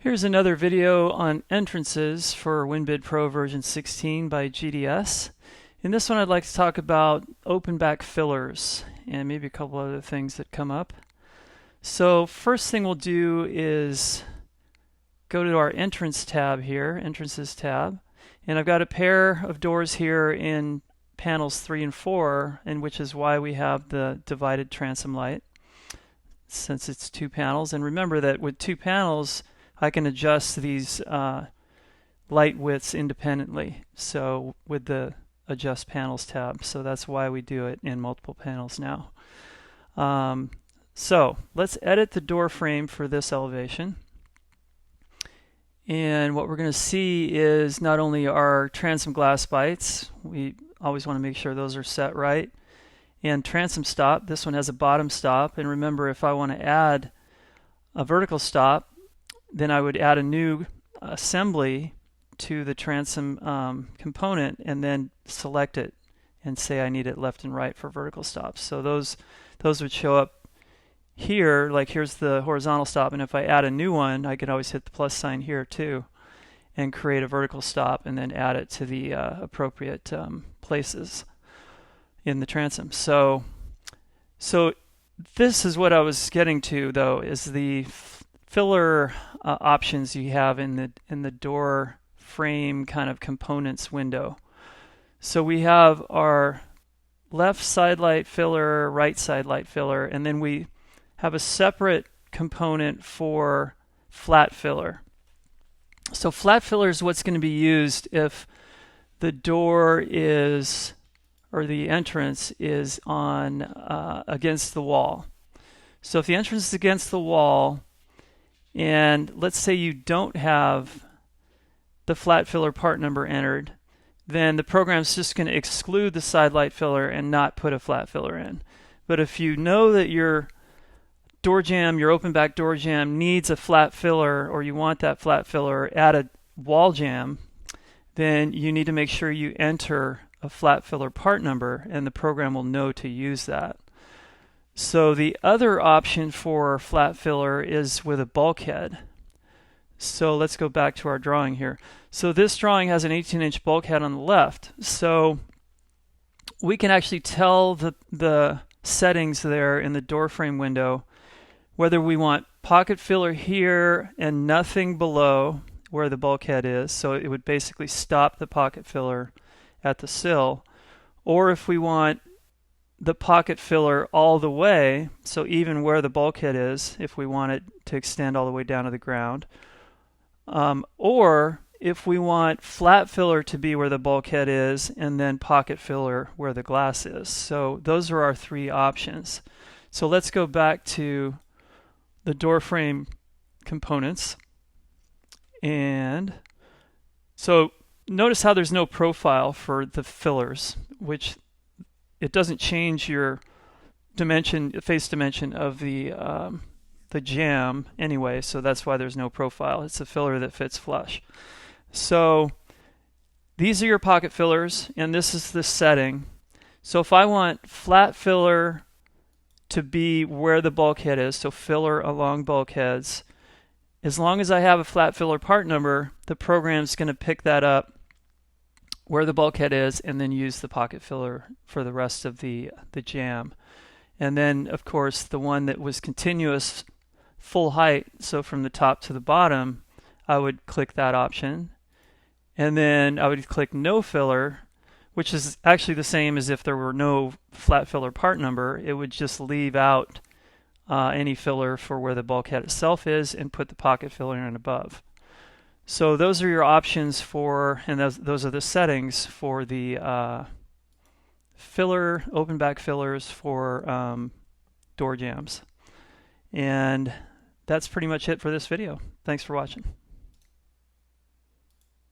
Here's another video on entrances for WinBidPro version 16 by GDS. In this one I'd like to talk about open back fillers and maybe a couple other things that come up. So first thing we'll do is go to our entrance tab here, entrances tab, and I've got a pair of doors here in panels 3 and 4, and which is why we have the divided transom light since it's 2 panels. And remember that with 2 panels I can adjust these light widths independently, so with the adjust panels tab. So that's why we do it in multiple panels now. So let's edit the door frame for this elevation. And what we're going to see is not only our transom glass bites, we always want to make sure those are set right, and transom stop. This one has a bottom stop, and remember, if I want to add a vertical stop, then I would add a new assembly to the transom component and then select it and say I need it left and right for vertical stops. So those would show up here, like here's the horizontal stop, and if I add a new one I can always hit the plus sign here too and create a vertical stop and then add it to the appropriate places in the transom. So this is what I was getting to, though, is the filler options you have in the door frame kind of components window. So we have our left side light filler, right side light filler, and then we have a separate component for flat filler. So flat filler is what's going to be used if the door is, or the entrance is on against the wall. So if the entrance is against the wall, and let's say you don't have the flat filler part number entered, then the program's just going to exclude the side light filler and not put a flat filler in. But if you know that your door jamb, your open back door jamb, needs a flat filler, or you want that flat filler at a wall jamb, then you need to make sure you enter a flat filler part number, and the program will know to use that. So the other option for flat filler is with a bulkhead. So let's go back to our drawing here. So this drawing has an 18-inch bulkhead on the left. So we can actually tell the settings there in the door frame window whether we want pocket filler here and nothing below where the bulkhead is. So it would basically stop the pocket filler at the sill. Or if we want the pocket filler all the way, so even where the bulkhead is, if we want it to extend all the way down to the ground. Or if we want flat filler to be where the bulkhead is and then pocket filler where the glass is. So those are our 3 options. So let's go back to the door frame components. And so notice how there's no profile for the fillers, which it doesn't change your dimension, face dimension of the jamb anyway, so that's why there's no profile. It's a filler that fits flush. So these are your pocket fillers, and this is the setting. So if I want flat filler to be where the bulkhead is, so filler along bulkheads, as long as I have a flat filler part number, the program's going to pick that up where the bulkhead is and then use the pocket filler for the rest of the jamb. And then of course the one that was continuous full height, so from the top to the bottom, I would click that option, and then I would click no filler, which is actually the same as if there were no flat filler part number. It would just leave out any filler for where the bulkhead itself is and put the pocket filler in above. So those are your options for, and those are the settings for the filler, open back fillers for door jambs. And that's pretty much it for this video. Thanks for watching.